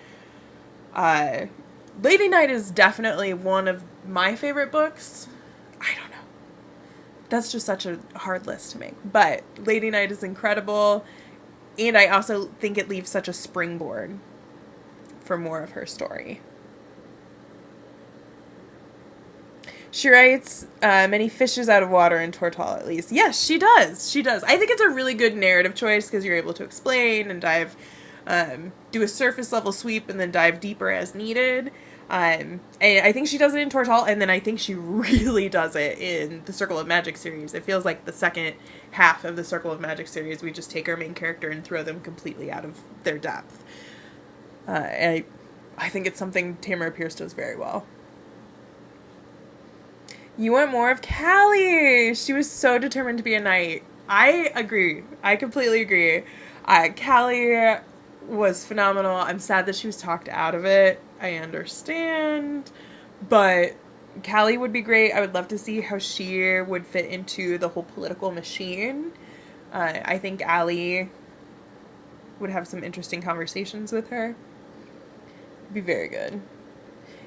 Lady Night is definitely one of my favorite books. I don't know. That's just such a hard list to make. But Lady Night is incredible, and I also think it leaves such a springboard for more of her story. She writes many fishes out of water in Tortall, at least. Yes, she does. She does. I think it's a really good narrative choice because you're able to explain and dive, do a surface level sweep and then dive deeper as needed. And I think she does it in Tortall, and then I think she really does it in the Circle of Magic series. It feels like the second half of the Circle of Magic series, we just take our main character and throw them completely out of their depth. And I think it's something Tamora Pierce does very well. You want more of Callie. She was so determined to be a knight. I agree. I completely agree. Callie was phenomenal. I'm sad that she was talked out of it. I understand. But Callie would be great. I would love to see how she would fit into the whole political machine. I think Allie would have some interesting conversations with her. It'd be very good.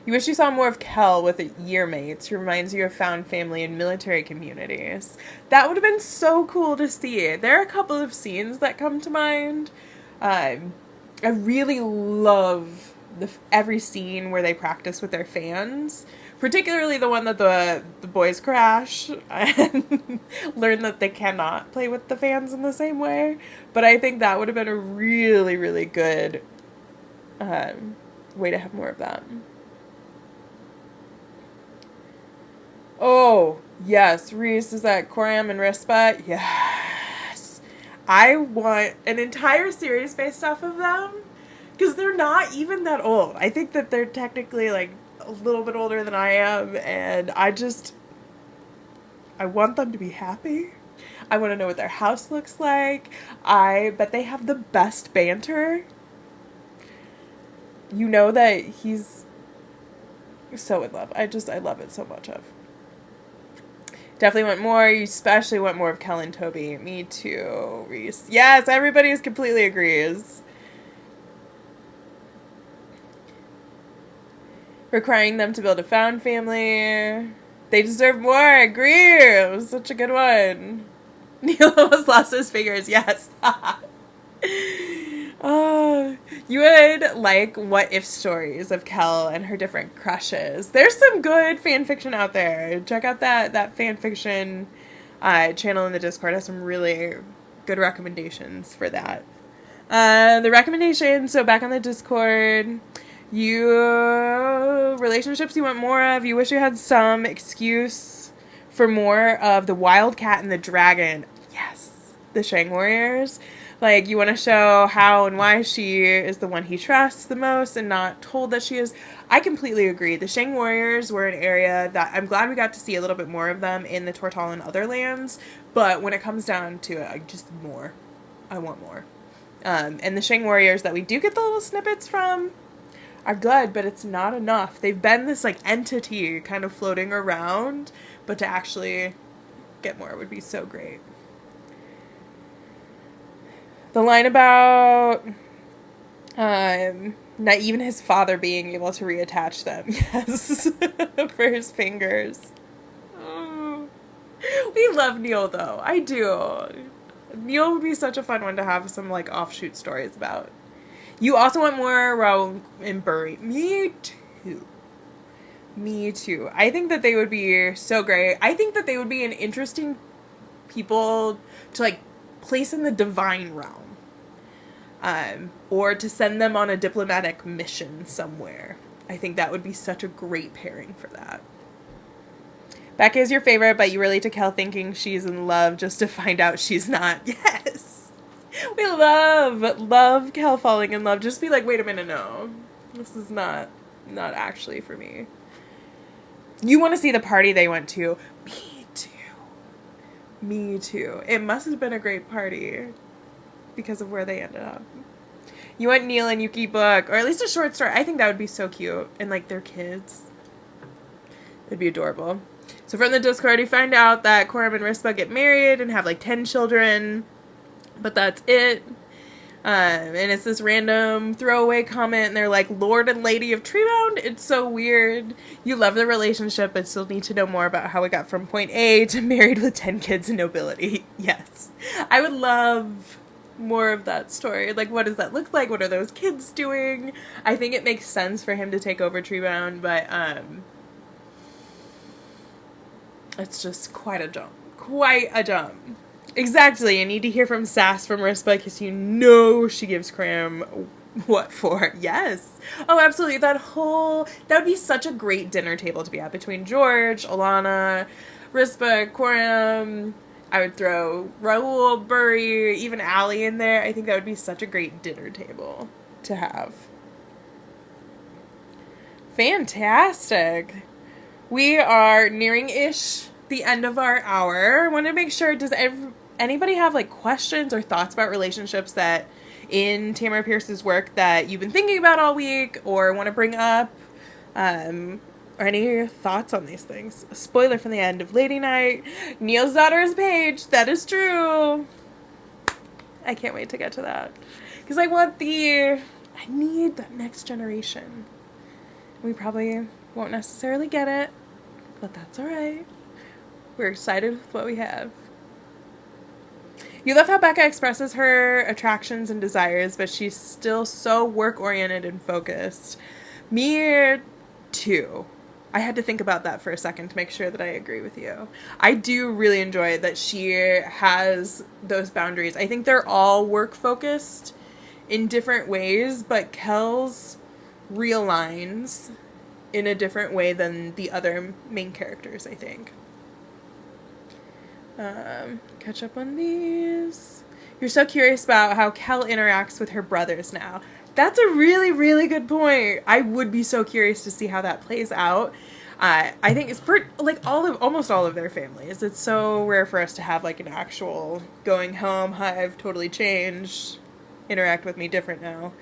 You wish you saw more of Kel with year mates who reminds you of found family and military communities. That would have been so cool to see. There are a couple of scenes that come to mind. I really love every scene where they practice with their fans, particularly the one that the boys crash and learn that they cannot play with the fans in the same way. But I think that would have been a really, really good way to have more of that. Oh, yes. Reese, is that Coriam and Rispa? Yes. I want an entire series based off of them, because they're not even that old. I think that they're technically, like, a little bit older than I am, and I want them to be happy. I want to know what their house looks like. I bet they have the best banter. You know that he's so in love. I love it so much of. Definitely want more. You especially want more of Kel and Toby. Me too, Reese. Yes, everybody completely agrees. Requiring them to build a found family. They deserve more. I agree. It was such a good one. Neil almost lost his fingers. Yes. You would like what if stories of Kel and her different crushes. There's some good fan fiction out there. Check out that fan fiction channel in the Discord. Has some really good recommendations for that. The recommendations, so back on the Discord, relationships you want more of. You wish you had some excuse for more of the Wildcat and the Dragon. Yes, the Shang Warriors. Like, you want to show how and why she is the one he trusts the most and not told that she is. I completely agree. The Shang Warriors were an area that I'm glad we got to see a little bit more of them in the Tortall and other lands. But when it comes down to it, just more. I want more. And the Shang Warriors that we do get the little snippets from are good, but it's not enough. They've been this, like, entity kind of floating around, but to actually get more would be so great. The line about not even his father being able to reattach them. Yes. For his fingers. Oh. We love Neil, though. I do. Neil would be such a fun one to have some, like, offshoot stories about. You also want more Raoul and Burry. Me too. Me too. I think that they would be so great. I think that they would be an interesting people to, like, place in the divine realm. Or to send them on a diplomatic mission somewhere. I think that would be such a great pairing for that. Becca is your favorite, but you relate to Kel thinking she's in love just to find out she's not. Yes! We love Kel falling in love. Just be like, wait a minute, no. This is not actually for me. You want to see the party they went to. Me too. Me too. It must have been a great party because of where they ended up. You want Neil and Yuki book, or at least a short story. I think that would be so cute. And, like, their kids. It'd be adorable. So from the Discord, you find out that Coram and Rispa get married and have, like, 10 children. But that's it. And it's this random throwaway comment, and they're like, Lord and Lady of Treebound. It's so weird. You love the relationship, but still need to know more about how it got from point A to married with 10 kids and nobility. Yes. I would love more of that story. Like, what does that look like? What are those kids doing? I think it makes sense for him to take over Treebound, but it's just quite a jump. Quite a jump. Exactly. I need to hear from Sass from Rispa because you know she gives Cram What for? Yes. Oh, absolutely. That would be such a great dinner table to be at between George, Alana, Rispa, Coram. I would throw Raul, Burry, even Allie in there. I think that would be such a great dinner table to have. Fantastic. We are nearing-ish the end of our hour. I want to make sure, does anybody have like questions or thoughts about relationships that in Tamora Pierce's work that you've been thinking about all week or want to bring up? Or any thoughts on these things? A spoiler from the end of Lady Night. Neil's daughter is Paige. That is true. I can't wait to get to that. Because I need that next generation. We probably won't necessarily get it, but that's alright. We're excited with what we have. You love how Becca expresses her attractions and desires, but she's still so work-oriented and focused. Me too. I had to think about that for a second to make sure that I agree with you. I do really enjoy that she has those boundaries. I think they're all work-focused in different ways, but Kel's realigns in a different way than the other main characters, I think. Catch up on these. You're so curious about how Kel interacts with her brothers now. That's a really, really good point. I would be so curious to see how that plays out. I think it's almost all of their families. It's so rare for us to have like an actual going home, hi, I've totally changed, interact with me different now.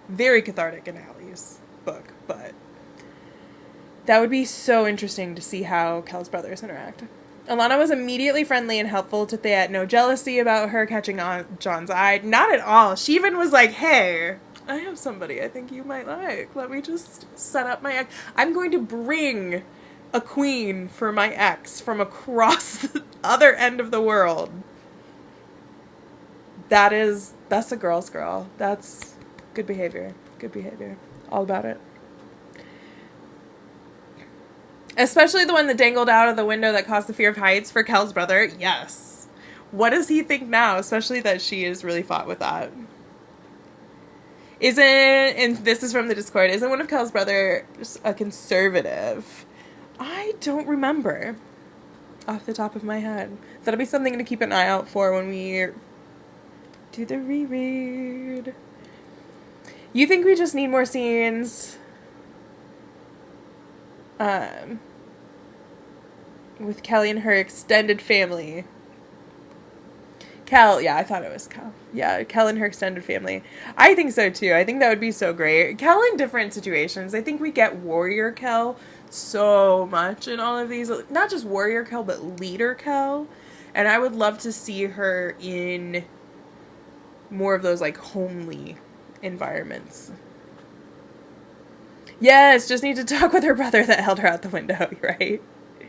Very cathartic in Allie's book, but that would be so interesting to see how Kel's brothers interact. Alana was immediately friendly and helpful to Thea. No jealousy about her catching on John's eye. Not at all. She even was like, hey, I have somebody I think you might like. Let me just set up my ex. I'm going to bring a queen for my ex from across the other end of the world. That's a girl's girl. That's good behavior. Good behavior. All about it. Especially the one that dangled out of the window that caused the fear of heights for Kel's brother. Yes. What does he think now? Especially that she has really fought with that. And this is from the Discord, isn't one of Kel's brothers a conservative? I don't remember off the top of my head. That'll be something to keep an eye out for when we do the reread. You think we just need more scenes? With Kelly and her extended family. Kel, yeah, I thought it was Kel. Yeah, Kel and her extended family. I think so too. I think that would be so great. Kel in different situations. I think we get warrior Kel so much in all of these. Not just warrior Kel, but leader Kel. And I would love to see her in more of those like homely environments. Yes, just need to talk with her brother that held her out the window, right?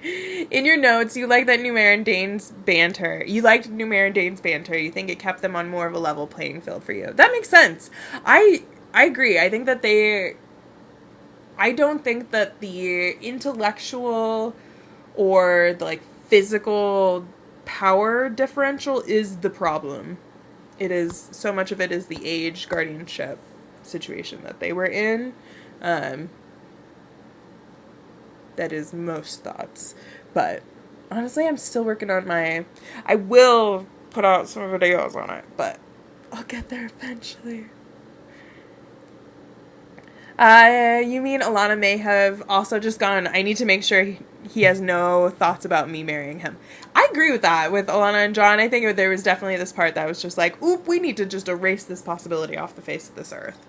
In your notes, you like that Numair and Dane's banter. You liked Numair and Dane's banter. You think it kept them on more of a level playing field for you. That makes sense. I agree. I think that I don't think that the intellectual or the like physical power differential is the problem. It is, so much of it is the age guardianship situation that they were in. That is most thoughts. But honestly, I'm still working on I will put out some videos on it, but I'll get there eventually. You mean Alana may have also just gone, I need to make sure he has no thoughts about me marrying him. I agree with that with Alana and John. I think there was definitely this part that was just like, oop, we need to just erase this possibility off the face of this earth.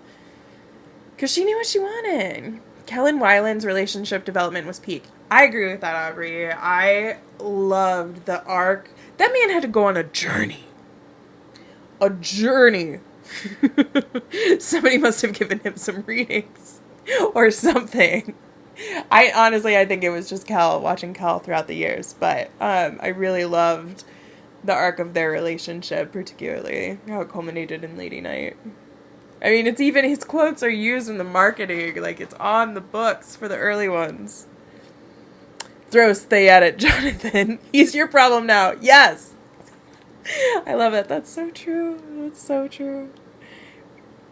Because she knew what she wanted. Kel and Wyland's relationship development was peak. I agree with that, Aubrey. I loved the arc. That man had to go on a journey. A journey. Somebody must have given him some readings or something. I think it was just Kel, watching Kel throughout the years. But I really loved the arc of their relationship, particularly how it culminated in Lady Night. I mean, it's even, his quotes are used in the marketing, like, it's on the books for the early ones. Throws Thea at it, Jonathan. He's your problem now. Yes! I love it. That's so true. That's so true.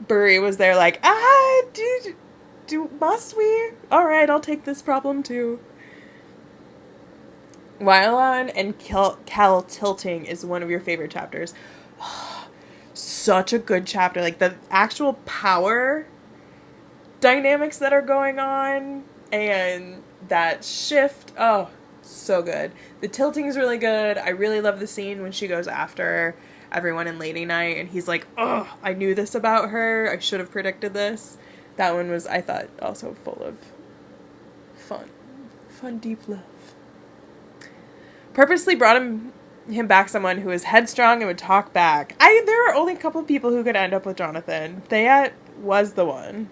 Burry was there like, must we? All right, I'll take this problem too. Wylon and Cal tilting is one of your favorite chapters. Such a good chapter. Like, the actual power dynamics that are going on and that shift. Oh, so good. The tilting is really good. I really love the scene when she goes after everyone in Lady Night and he's like, oh, I knew this about her. I should have predicted this. That one was, I thought, also full of fun, deep love. Purposely brought him back someone who was headstrong and would talk back. There were only a couple people who could end up with Jonathan. Thea was the one.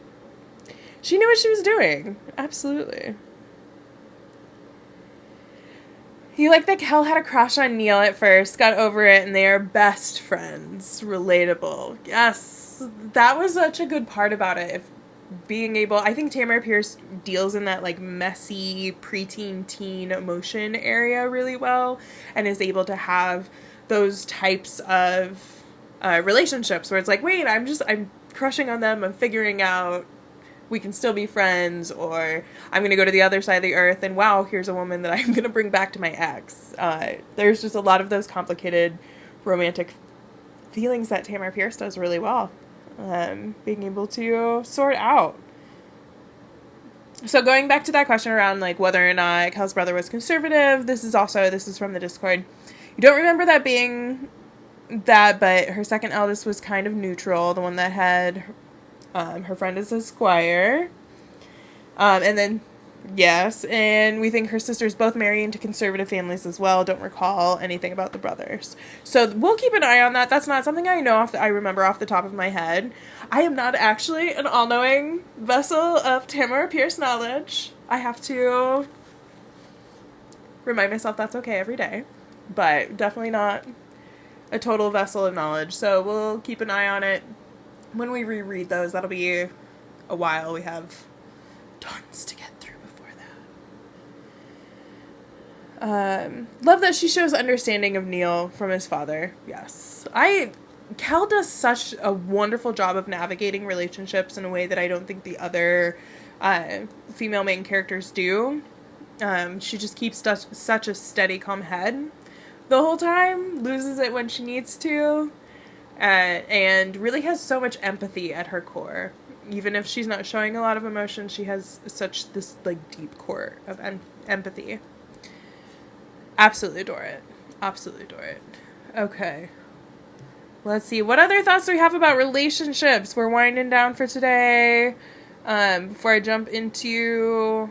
She knew what she was doing. Absolutely. You like that Kel had a crush on Neil at first, got over it, and they are best friends. Relatable. Yes. That was such a good part about it. I think Tamora Pierce deals in that, like, messy preteen teen emotion area really well and is able to have those types of relationships where it's like, wait, I'm crushing on them, I'm figuring out we can still be friends, or I'm going to go to the other side of the earth and wow, here's a woman that I'm going to bring back to my ex. There's just a lot of those complicated romantic feelings that Tamora Pierce does really well. Being able to sort out. So going back to that question around, like, whether or not Kel's brother was conservative, this is from the Discord. You don't remember that being that, but her second eldest was kind of neutral, the one that had her friend as a squire. And then, yes, and we think her sisters both marry into conservative families as well. Don't recall anything about the brothers. So we'll keep an eye on that. That's not something I know I remember off the top of my head. I am not actually an all-knowing vessel of Tamora Pierce knowledge. I have to remind myself that's okay every day. But definitely not a total vessel of knowledge. So we'll keep an eye on it. When we reread those, that'll be a while. We have tons to get through before that. Love that she shows understanding of Neil from his father. Yes. Kel does such a wonderful job of navigating relationships in a way that I don't think the other female main characters do. She just keeps such a steady, calm head the whole time, loses it when she needs to, and really has so much empathy at her core. Even if she's not showing a lot of emotion, she has this like deep core of empathy. Absolutely adore it. Absolutely adore it. Okay. Let's see. What other thoughts do we have about relationships? We're winding down for today. Before I jump into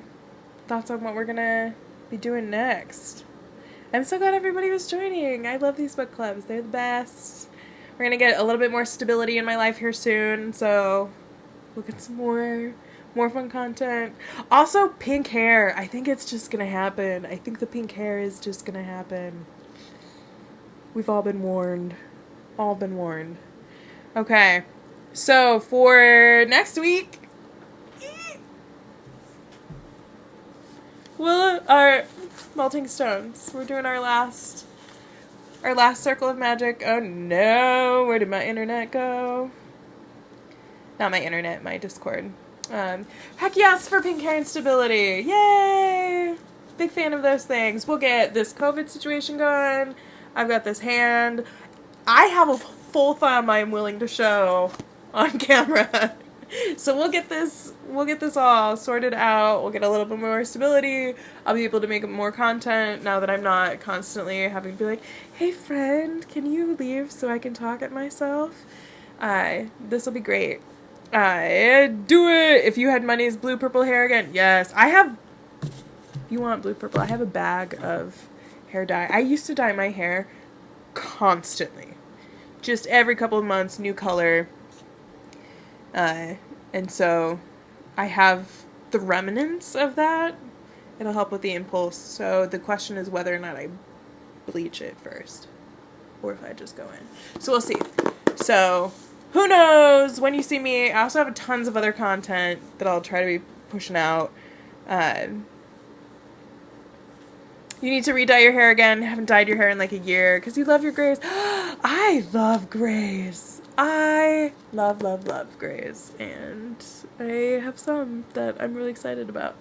thoughts on what we're going to be doing next. I'm so glad everybody was joining. I love these book clubs. They're the best. We're going to get a little bit more stability in my life here soon, so look at some more fun content. Also, pink hair. I think it's just going to happen. I think the pink hair is just going to happen. We've all been warned. All been warned. Okay. So, for next week, our melting stones. We're doing our last circle of magic. Oh no, where did my internet go? Not my internet, my Discord. Heck yes for pink hair and stability. Yay! Big fan of those things. We'll get this COVID situation going. I've got this hand. I have a full thumb I'm willing to show on camera. So we'll get this all sorted out. We'll get a little bit more stability. I'll be able to make more content now that I'm not constantly having to be like, hey friend, can you leave so I can talk at myself? This will be great. Do it. If you had money's blue purple hair again. Yes, I have. You want blue purple? I have a bag of hair dye. I used to dye my hair constantly. Just every couple of months, new color. And so I have the remnants of that. It'll help with the impulse. So the question is whether or not I bleach it first or if I just go in. So we'll see. So who knows? When you see me, I also have tons of other content that I'll try to be pushing out. You need to re-dye your hair again. Haven't dyed your hair in like a year because you love your grays. I love grays. I love, love, love grays. And I have some that I'm really excited about.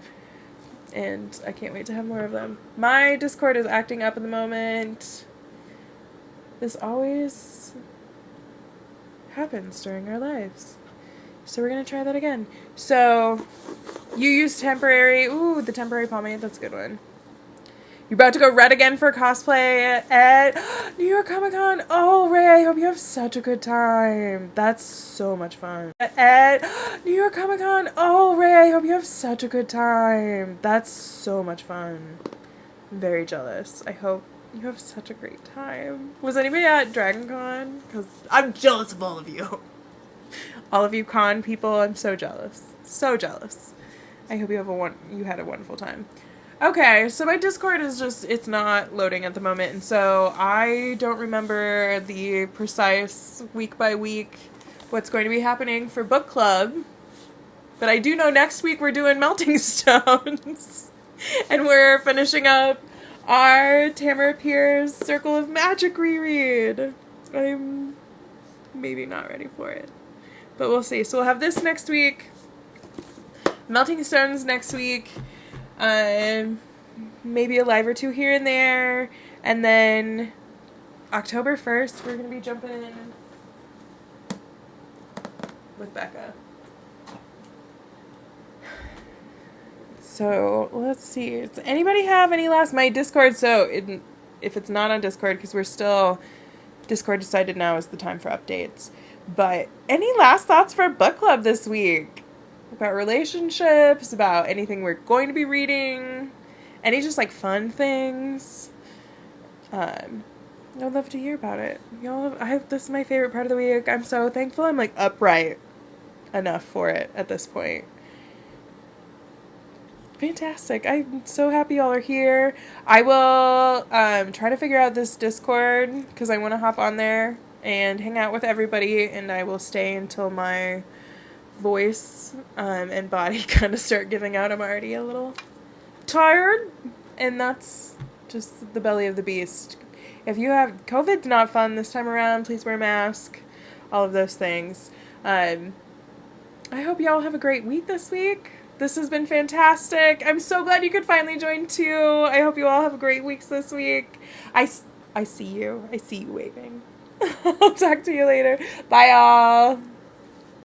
And I can't wait to have more of them. My Discord is acting up at the moment. This always happens during our lives. So we're going to try that again. So you use temporary. Ooh, the temporary pomade. That's a good one. You're about to go red again for cosplay at New York Comic Con. Oh, Ray, I hope you have such a good time. That's so much fun. At New York Comic Con. Oh, Ray, I hope you have such a good time. That's so much fun. I'm very jealous. I hope you have such a great time. Was anybody at Dragon Con? Because I'm jealous of all of you. All of you con people, I'm so jealous. So jealous. I hope you had a wonderful time. Okay, so my Discord is it's not loading at the moment, and so I don't remember the precise week by week what's going to be happening for book club, but I do know next week we're doing Melting Stones, and we're finishing up our Tamora Pierce Circle of Magic reread. I'm maybe not ready for it, but we'll see. So we'll have this next week, Melting Stones next week, maybe a live or two here and there, and then October 1st we're going to be jumping in with Becca. So let's see, does anybody have any my Discord, so if it's not on Discord, because we're still, Discord decided now is the time for updates, but any last thoughts for book club this week? About relationships, about anything we're going to be reading, any just like fun things. I'd love to hear about it. This is my favorite part of the week. I'm so thankful I'm like upright enough for it at this point. Fantastic. I'm so happy y'all are here. I will try to figure out this Discord because I want to hop on there and hang out with everybody, and I will stay until my voice and body kind of start giving out. I'm already a little tired, and that's just the belly of the beast. If you have COVID's not fun this time around, please wear a mask, all of those things. I hope y'all have a great week this week. This has been fantastic. I'm so glad you could finally join too. I hope you all have great weeks this week. I see you waving. I'll talk to you later. Bye y'all.